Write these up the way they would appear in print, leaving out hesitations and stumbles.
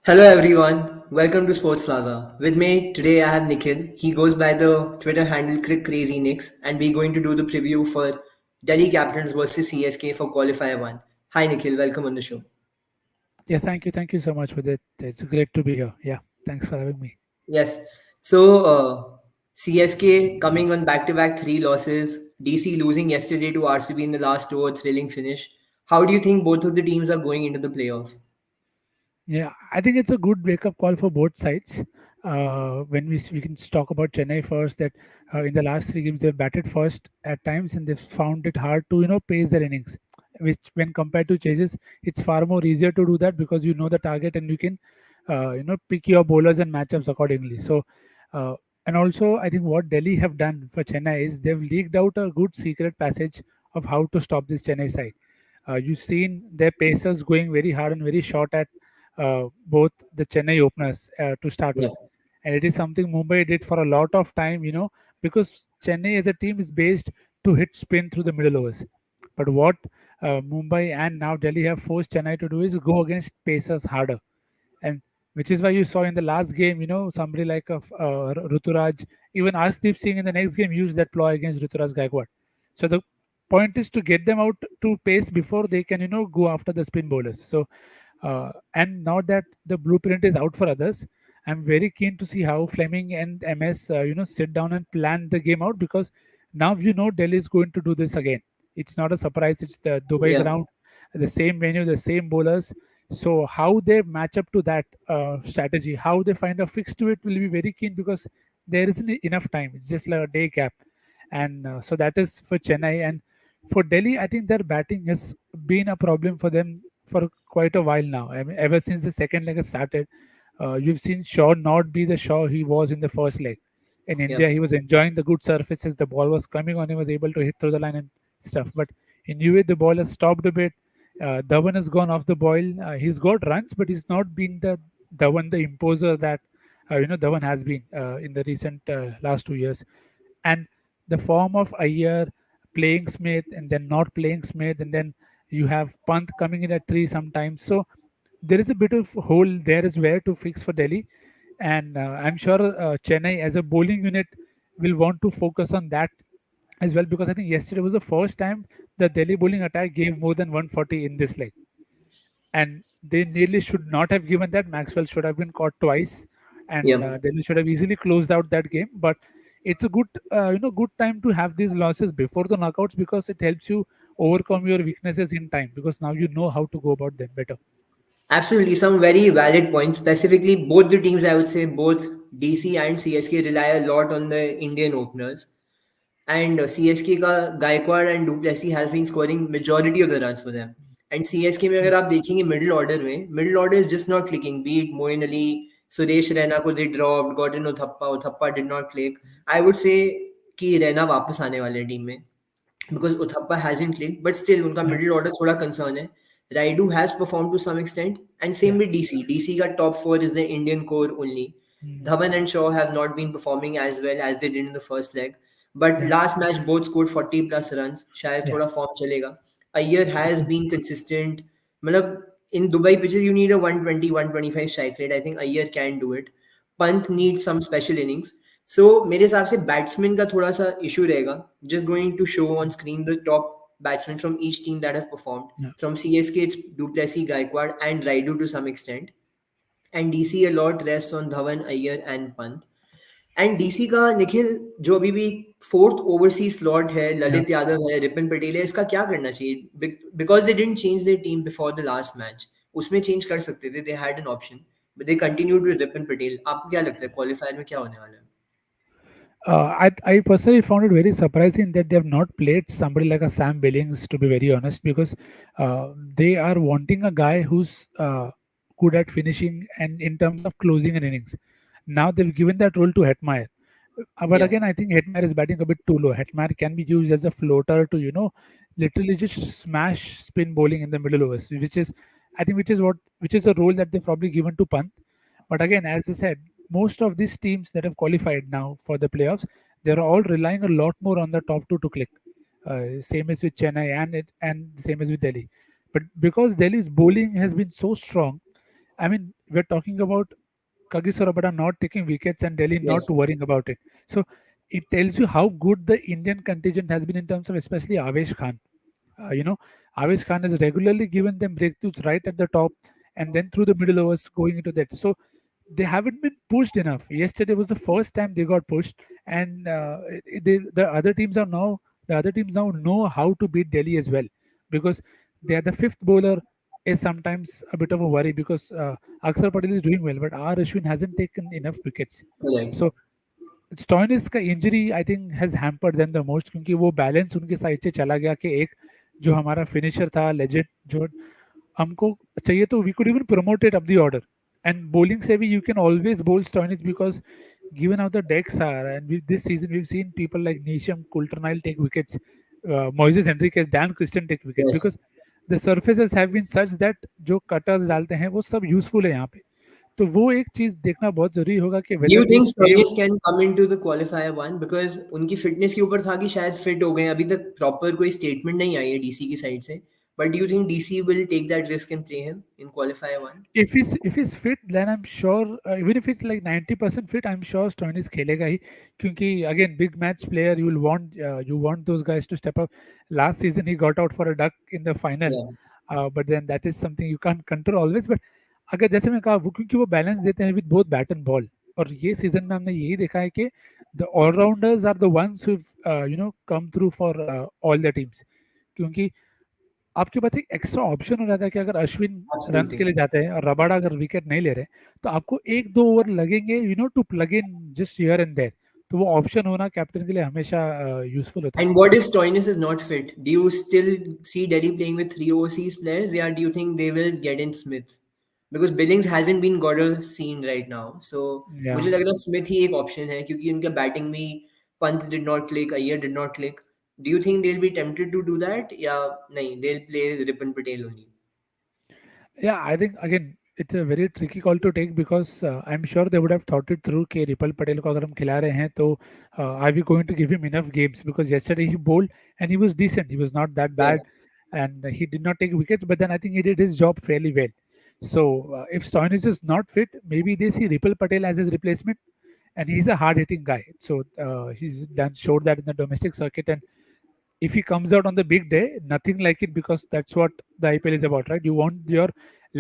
Hello everyone, welcome to Sports Plaza. With me today I have Nikhil. He goes by the Twitter handle CricCrazyNIKS and we're going to do the preview for Delhi Capitals versus CSK for Qualifier 1. Hi Nikhil, welcome on the show. Yeah, thank you so much for that. It's great to be here. Yeah, thanks for having me. Yes, so CSK coming on back-to-back three losses, DC losing yesterday to RCB in the last over, thrilling finish. How do you think both of the teams are going into the playoff? Yeah, I think it's a good wake-up call for both sides. When we can talk about Chennai first, that in the last three games they've batted first at times and they've found it hard to pace their innings. Which, when compared to Chases, it's far more easier to do that because you know the target and you can pick your bowlers and matchups accordingly. So, uh, and also I think what Delhi have done for Chennai is they've leaked out a good secret passage of how to stop this Chennai side. You've seen their pacers going very hard and very short at both the Chennai openers to start Yeah, with. And it is something Mumbai did for a lot of time, because Chennai as a team is based to hit spin through the middle overs. But what Mumbai and now Delhi have forced Chennai to do is go against pacers harder, and which is why you saw in the last game, somebody like Ruturaj, even Arshdeep Singh in the next game used that ploy against Ruturaj Gaikwad. So the point is to get them out to pace before they can, go after the spin bowlers. So, and now that the blueprint is out for others, I'm very keen to see how Fleming and MS, sit down and plan the game out because now Delhi is going to do this again. It's not a surprise. It's the Dubai yeah. ground, the same venue, the same bowlers. So how they match up to that strategy, how they find a fix to it, will be very keen because there isn't enough time. It's just like a day gap, and so that is for Chennai. And for Delhi, I think their batting has been a problem for them for quite a while now. I mean, ever since the second leg has started, you've seen Shaw not be the Shaw he was in the first leg. In Yeah. India, he was enjoying the good surfaces. The ball was coming on. He was able to hit through the line and stuff. But in UAE, the ball has stopped a bit. Dhawan has gone off the boil. He's got runs, but he's not been the Dhawan, the imposer that Dhawan has been in the recent last 2 years. And the form of Iyer playing Smith and then not playing Smith, and then you have Pant coming in at three sometimes. So there is a bit of hole there is where to fix for Delhi, and I'm sure Chennai as a bowling unit will want to focus on that as well because I think yesterday was the first time the Delhi bowling attack gave more than 140 in this leg, and they nearly should not have given that. Maxwell should have been caught twice, Yeah. and Delhi should have easily closed out that game. But it's a good, good time to have these losses before the knockouts because it helps you overcome your weaknesses in time because now you know how to go about them better. Absolutely, some very valid points. Specifically, both the teams, I would say, both DC and CSK rely a lot on the Indian openers. And CSK का Gaikwad and du Plessis has been scoring majority of the runs for them and CSK में Yeah, अगर आप देखेंगे middle order is just not clicking be it Moeen Ali Suresh Raina को they dropped gotten Uthappa did not click I would say कि रैना वापस आने वाले हैं टीम में because Uthappa hasn't clicked, but still उनका yeah, middle order थोड़ा concern है. Raidu has performed to some extent, and yeah. same with DC. DC का top four is the Indian core only. Mm, Dhawan and Shaw have not been performing as well as they did in the first leg. But yeah, last match both scored 40 plus runs. शायद yeah, थोड़ा form चलेगा. Iyer has been consistent. मतलब in Dubai pitches you need a 120, 125 strike rate. I think Iyer can do it. Pant needs some special innings. सो मेरे हिसाब से batsman का थोड़ा सा इशू रहेगा just going to show on screen the top batsmen from each team that have performed. yeah, From CSK, it's Duplessis, Gaikwad, and Raidu to some extent. And DC a lot rests on Dhawan, Iyer, and Pant. And DC का निखिल जो अभी भी fourth overseas slot है yeah. Lalit Yadav है Ripon Patel है इसका क्या करना चाहिए because they didn't change their team before the last match उसमें चेंज कर सकते थे they had an option but they continued with Ripon Patel आपको क्या लगता है क्वालिफायर में क्या होने वाला है I personally found it very surprising that they have not played somebody like a Sam Billings, to be very honest, because they are wanting a guy who's good at finishing and in terms of closing an innings. Now they've given that role to Hetmeyer. But Yeah. again, I think Hetmeyer is batting a bit too low. Hetmeyer can be used as a floater to, literally just smash spin bowling in the middle overs, which is, I think, which is a role that they've probably given to Pant. But again, as I said, most of these teams that have qualified now for the playoffs, they're all relying a lot more on the top two to click. Same as with Chennai and same as with Delhi. But because Delhi's bowling has been so strong, I mean, we're talking about Kagiso Rabada not taking wickets and Delhi not Yes, worrying about it. So it tells you how good the Indian contingent has been in terms of especially Avesh Khan. You know, Avesh Khan has regularly given them breakthroughs right at the top and then through the middle overs going into that. So they haven't been pushed enough. Yesterday was the first time they got pushed, and the other teams now know how to beat Delhi as well, because they are the fifth bowler is sometimes a bit of a worry because Akshar Patel is doing well, but R Ashwin hasn't taken enough wickets. correct. So Stoinis का injury I think has hampered them the most, क्योंकि वो balance उनके side से चला गया कि एक जो हमारा फिनिशर था लेजेंड जो हमको चाहिए, तो we could even promoted up the order and bowling से भी you can always bowl Stoinis because given how the decks are and this season we've seen people like Nisham Coulter-Nile take wickets, Moises Henriquez, Dan Christian take wickets Yes. because the surfaces have been such that जो cutters डालते हैं वो सब useful है यहाँ पे. तो वो एक चीज देखना बहुत जरूरी होगा कि Do you whether they think stay. Stoinis can come into the qualifier one? Because उनकी फिटनेस के ऊपर था कि शायद फिट हो गए, अभी तक प्रॉपर कोई स्टेटमेंट नहीं आई है डीसी की साइड से. But do you think DC will take that risk and play him in qualifier one? If he's fit, then I'm sure even if it's like 90% fit, I'm sure Stoinis खेलेगा ही, क्योंकि again big match player, you want those guys to step up. Last season he got out for a duck in the final, Yeah. but then that is something you can't control always. But अगर जैसे मैं कहा वो क्योंकि वो balance देते हैं with both bat and ball, और ये सीजन में हमने यही देखा है कि the allrounders are the ones who come through for all the teams, क्योंकि आपके पास एक एक्स्ट्रा ऑप्शन हो जाता है कि अगर अश्विन रन के Absolutely. लिए जाते हैं और रबाडा अगर विकेट नहीं ले रहे, तो आपको एक दो ओवर लगेंगे to plug in just here and there. तो वो ऑप्शन होना कैप्टन के लिए हमेशा यूजफुल होता है. And what if Stoinis is not fit? Do you still see Delhi playing with three overseas players? Yeah, do you think they will get in Smith? Because Billings hasn't been got a scene right now. So या मुझे लग रहा है Smith ही एक option है क्योंकि उनका batting में Pant did not click, Iyer did not click. Do you think they'll be tempted to do that? या नहीं, they'll play Ripon Patel only. Yeah, I think again it's a very tricky call to take because I'm sure they would have thought it through कि ripple Patel को अगर हम खिला रहे हैं तो are we going to give him enough games, because yesterday he bowled and he was decent, he was not that Yeah. bad, and he did not take wickets, but then I think he did his job fairly well. So if Stoinis is not fit, maybe they see Ripal Patel as his replacement, and he's a hard hitting guy, so he's done showed that in the domestic circuit, and if he comes out on the big day, nothing like it, because that's what the IPL is about, right? You want your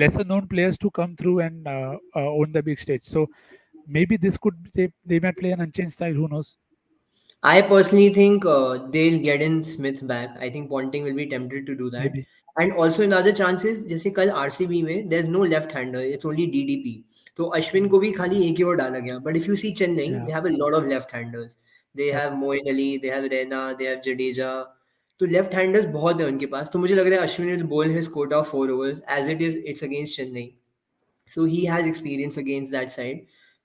lesser known players to come through and own the big stage. So maybe this could they might play an unchanged style. Who knows? I personally think they'll get in Smith back. I think Ponting will be tempted to do that. Maybe. And also in other chances, जैसे कल RCB में there's no left hander, it's only DDP. तो Ashwin Mm. को भी खाली एक ही over डाला गया. But if you see Chennai, Yeah. they have a lot of left handers. They Yep. have Moeen Ali, they have Rena, they have Jadeja. तो left handers बहुत है उनके पास. तो मुझे लग रहा है Ashwin will bowl his quota of 4 overs. As it is, it's against Chennai. So he has experience against that side.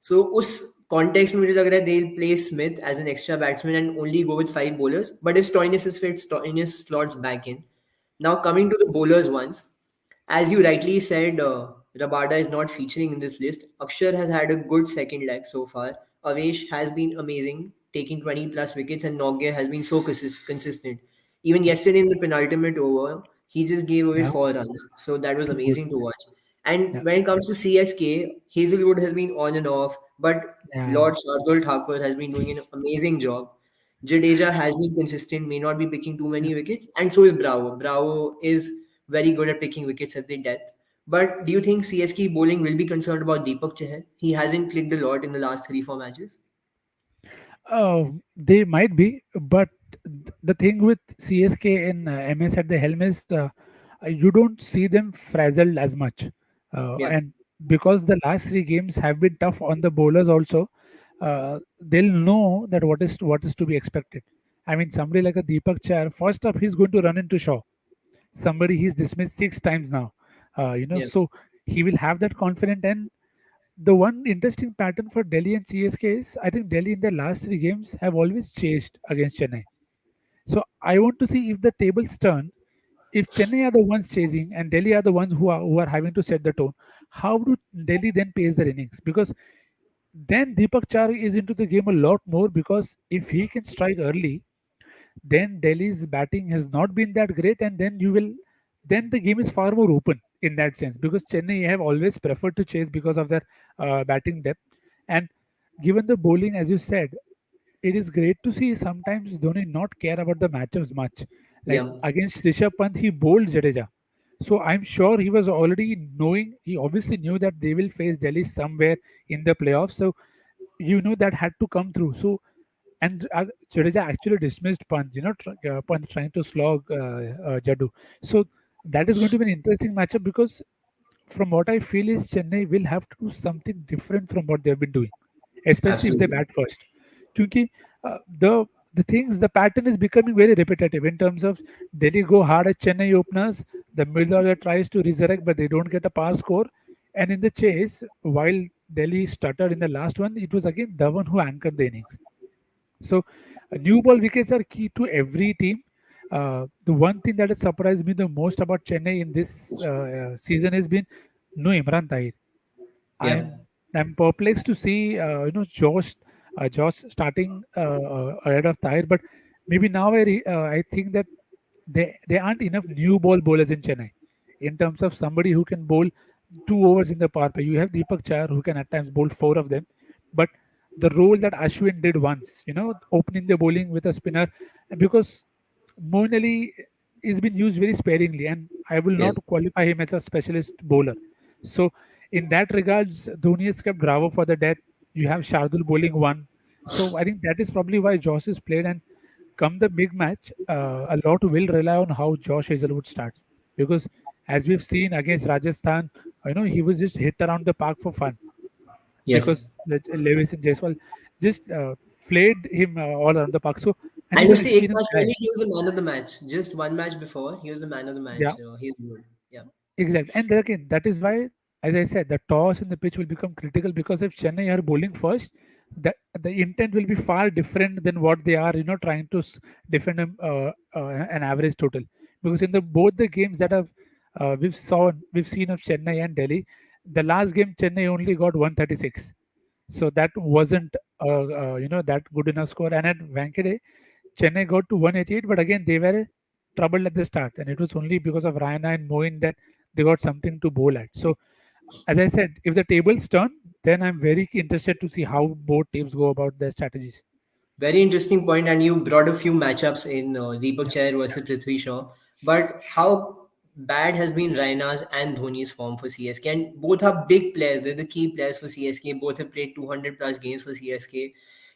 So उस context में मुझे लग रहा है they'll play Smith as an extra batsman and only go with five bowlers. But if Stoinis is fit, Stoinis slots back in. Now coming to the bowlers ones, as you rightly said, Rabada is not featuring in this list. Akshar has had a good second leg so far. Avesh has been amazing, taking 20 plus wickets, and Nogia has been so consistent. Even yesterday in the penultimate over, he just gave away Yeah. 4 runs. So that was Too good. amazing to watch. And Yeah. when it comes to CSK, Hazelwood has been on and off, but Yeah. Lord Shardul Thakur has been doing an amazing job. Jadeja has been consistent, may not be picking too Yeah. many wickets, and so is Bravo. Bravo is very good at picking wickets at the death. But do you think CSK bowling will be concerned about Deepak Chahar? He hasn't clicked a lot in the last 3 4 matches. They might be, but the thing with CSK and MS at the helm is you don't see them frazzled as much, Yeah, and because the last three games have been tough on the bowlers also, they'll know that what is to be expected. I mean, somebody like a Deepak Char, first up, he's going to run into Shaw, somebody he's dismissed six times now, yeah, so he will have that confidence. And the one interesting pattern for Delhi and CSK is I think Delhi in their last three games have always chased against Chennai. So I want to see if the tables turn. If Chennai are the ones chasing and Delhi are the ones who are having to set the tone, how do Delhi then pace their innings? Because then Deepak Char is into the game a lot more, because if he can strike early, then Delhi's batting has not been that great, and then you will then the game is far more open in that sense, because Chennai have always preferred to chase because of their batting depth. And given the bowling, as you said, it is great to see sometimes Dhoni not care about the matchups much. Like Yeah, against Rishabh Pant, he bowled Jadeja. So I'm sure he was already knowing, he obviously knew that they will face Delhi somewhere in the playoffs. So you know that had to come through. So and Jadeja actually dismissed Pant, Pant trying to slog Jadu. So that is going to be an interesting matchup, because from what I feel is Chennai will have to do something different from what they've been doing, especially if they absolutely. bat first. Because the things, the pattern is becoming very repetitive in terms of Delhi go hard at Chennai openers, the middle order tries to resurrect, but they don't get a power score. And in the chase, while Delhi stuttered in the last one, it was again Dhawan who anchored the innings. So, new ball wickets are key to every team. The one thing that has surprised me the most about Chennai in this season has been no Imran Tahir. Yeah, I'm perplexed to see Josh starting ahead of Tahir, but maybe now I think that there aren't enough new ball bowlers in Chennai in terms of somebody who can bowl 2 overs in the power play. You have Deepak Chahar who can at times bowl four of them, but the role that Ashwin did once, opening the bowling with a spinner, because Moeen Ali is been used very sparingly, and I will not yes. qualify him as a specialist bowler. So, in that regards, Dhoni has kept Bravo for the death. You have Shardul bowling one, so I think that is probably why Josh is played. And come the big match, a lot will rely on how Josh Hazelwood starts, because as we've seen against Rajasthan, he was just hit around the park for fun, Yes. because Lewis and Jaiswal just flayed him all around the park. So, and And he's you an see, एक experienced match guy. पहले he was the man of the match. Just one match before, he was the man of the Yeah. match. He's good. Yeah. Exactly. And then again, that is why, as I said, the toss in the pitch will become critical, because if Chennai are bowling first, the intent will be far different than what they are, trying to defend an average total. Because in the both the games that have we've seen of Chennai and Delhi, the last game Chennai only got 136, so that wasn't that good enough score. And at Wankhede, Chennai got to 188, but again they were troubled at the start, and it was only because of Raina and Moin that they got something to bowl at. So, as I said, if the tables turn, then I'm very interested to see how both teams go about their strategies. Very interesting point, and you brought a few matchups in Deepak Yeah, Chahar versus Prithvi Shaw. But how bad has been Raina's and Dhoni's form for CSK? And both are big players. They're the key players for CSK. Both have played 200 plus games for CSK,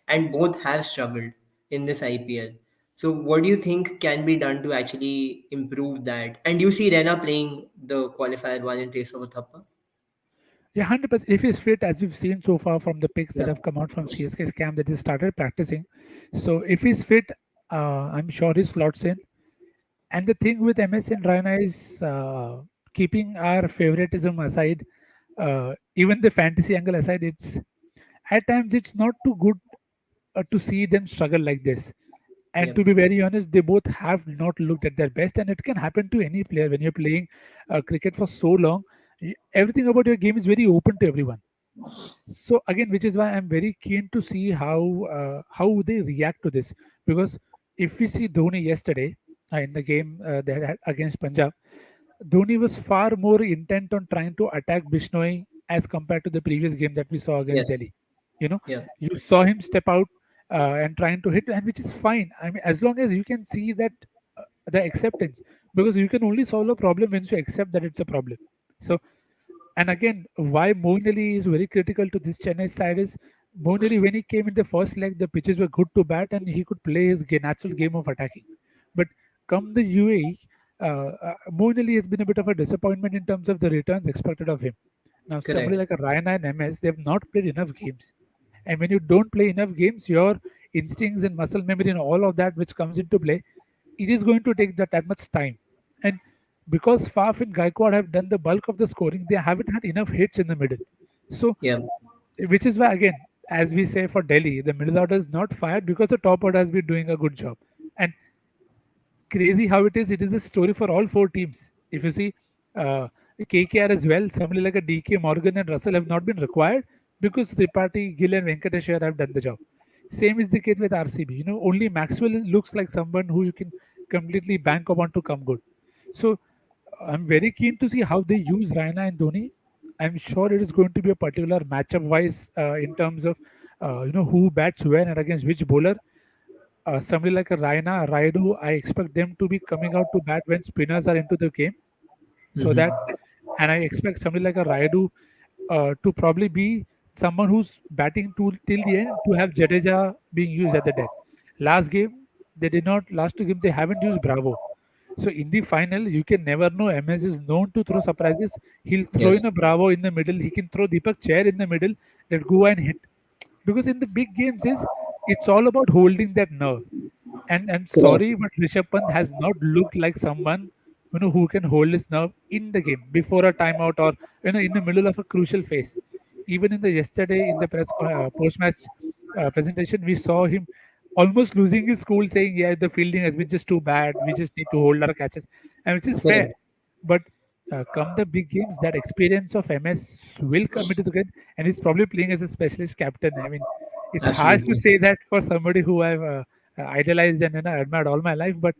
and both have struggled in this IPL. So, what do you think can be done to actually improve that? And you see Raina playing the qualifier one in place of Thappa? yeah, 100%. If he's fit, as we've seen so far from the picks that Yeah. have come out from CSK's camp, that he started practicing. So, if he's fit, I'm sure he slots in. And the thing with MS and Raina is, keeping our favoritism aside, even the fantasy angle aside, it's at times it's not too good to see them struggle like this. And Yeah. to be very honest, they both have not looked at their best, and it can happen to any player when you're playing cricket for so long. Everything about your game is very open to everyone. So again, which is why I'm very keen to see how they react to this, because if we see Dhoni yesterday in the game they had against Punjab, Dhoni was far more intent on trying to attack Bishnoi as compared to the previous game that we saw against Yes. Delhi. You know, Yeah. you saw him step out and trying to hit, and which is fine. I mean, as long as you can see that the acceptance, because you can only solve a problem once you accept that it's a problem. So, and again, why Moeen Ali is very critical to this Chennai side is Moeen Ali, when he came in the first leg, the pitches were good to bat and he could play his natural game of attacking. But come the UAE, Moeen Ali has been a bit of a disappointment in terms of the returns expected of him. Now, somebody Correct. like a Ryan and MS, they have not played enough games. And when you don't play enough games, your instincts and muscle memory and all of that which comes into play, it is going to take that much time. And because Faf and Gaikwad have done the bulk of the scoring, they haven't had enough hits in the middle. So, Yeah. which is why, again, as we say for Delhi, the middle order is not fired because the top order has been doing a good job. And crazy how it is a story for all four teams. If you see KKR as well, somebody like a DK, Morgan, and Russell have not been required because Tripathi, Gill, and Venkateshwar have done the job. Same is the case with RCB. Only Maxwell looks like someone who you can completely bank upon to come good. So I'm very keen to see how they use Raina and Dhoni. I'm sure it is going to be a particular matchup wise in terms of who bats when and against which bowler. Somebody like a Raina, Raidu, I expect them to be coming out to bat when spinners are into the game, so that, Hmm. and I expect somebody like a Raidu to probably be someone who's batting to till the end to have Jadeja being used at the death. Last game they did not. Last two games they haven't used Bravo. So in the final, you can never know. MS is known to throw surprises. He'll throw in Yes. a Bravo in the middle. He can throw Deepak Chair in the middle that go and hit. Because in the big games is it's all about holding that nerve. And Correct. sorry, but Rishabh Pant has not looked like someone who can hold his nerve in the game before a timeout or in the middle of a crucial phase. Even in the yesterday in the post match presentation, we saw him almost losing his cool, saying, "Yeah, the fielding has been just too bad. We just need to hold our catches," and which is fair. Correct. But come the big games, that experience of MS will come into the game, and he's probably playing as a specialist captain. I mean, it's harsh to Absolutely. say that for somebody who I've idolized and admired all my life, but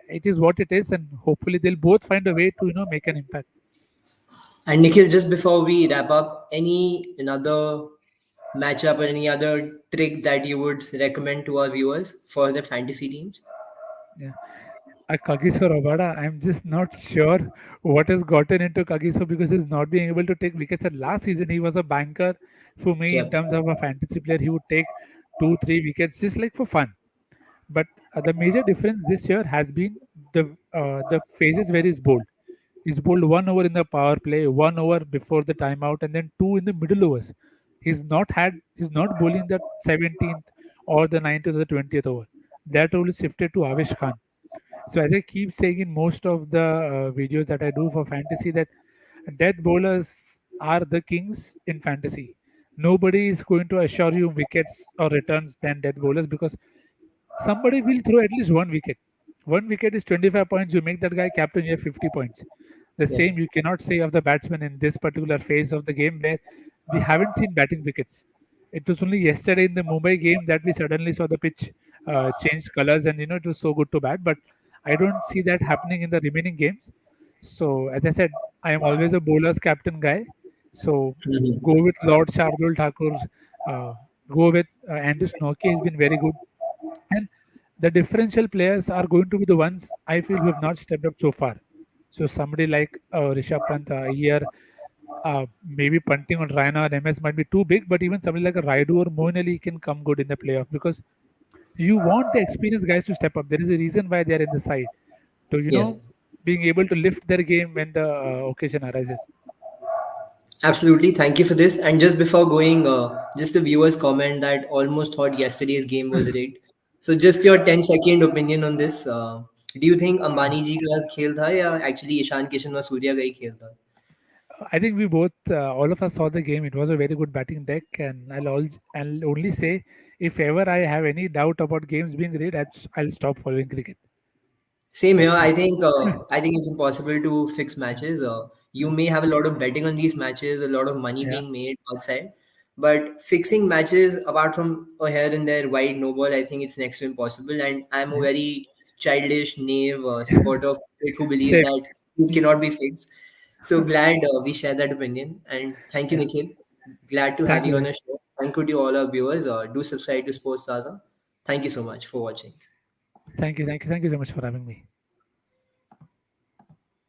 it is what it is, and hopefully they'll both find a way to make an impact. And Nikhil, just before we wrap up, any another matchup or any other trick that you would recommend to our viewers for the fantasy teams? Yeah. Kagiso Rabada, I'm just not sure what has gotten into Kagiso because he's not being able to take wickets. And last season, he was a banker for me in Yep. terms of a fantasy player. He would take two, three wickets just like for fun. But the major difference this year has been the phases where he's bowled. He's bowled 1 over in the power play, 1 over before the timeout, and then two in the middle overs. He's not bowling the 17th or the 19th or the 20th over. That role is shifted to Avish Khan. So as I keep saying in most of the videos that I do for fantasy, that death bowlers are the kings in fantasy. Nobody is going to assure you wickets or returns than death bowlers because somebody will throw at least one wicket. One wicket is 25 points. You make that guy captain, you have 50 points. The Yes. same you cannot say of the batsman in this particular phase of the game where we haven't seen batting wickets. It was only yesterday in the Mumbai game that we suddenly saw the pitch change colors, and it was so good to bat. But I don't see that happening in the remaining games. So as I said, I am always a bowler's captain guy. So Mhm. go with Lord Shardul Thakur. Uh, go with Andrew Nokia. Has been very good, and the differential players are going to be the ones I feel who have not stepped up so far. So somebody like Rishabh Pant here, maybe punting on Raina or MS might be too big, but even somebody like a Raidu or Moeen Ali can come good in the playoff because you want the experienced guys to step up. There is a reason why they are in the side to Yes. being able to lift their game when the occasion arises. Absolutely. Thank you for this. And just before going, just a viewer's comment that almost thought yesterday's game was rigged. So just your 10-second opinion on this. Do you think Ambani ji का खेल था या actually Ishan Kishan और सूर्या का ही खेल था? I think we both, all of us saw the game. It was a very good batting deck, and I'll only say, if ever I have any doubt about games being rigged, I'll stop following cricket. Same here. That's it. I think it's impossible to fix matches. You may have a lot of betting on these matches, a lot of money Yeah, being made outside, but fixing matches apart from a here and there wide no ball, I think it's next to impossible. And I'm a yeah. very childish, naive supporter of cricket who believes Same. that it cannot be fixed. So glad we share that opinion. And thank you, Yeah. Nikhil. Glad to have Thank you on you. the show. Thank you to all our viewers. Do subscribe to Sports Taza. Thank you so much for watching. Thank you. Thank you. Thank you so much for having me.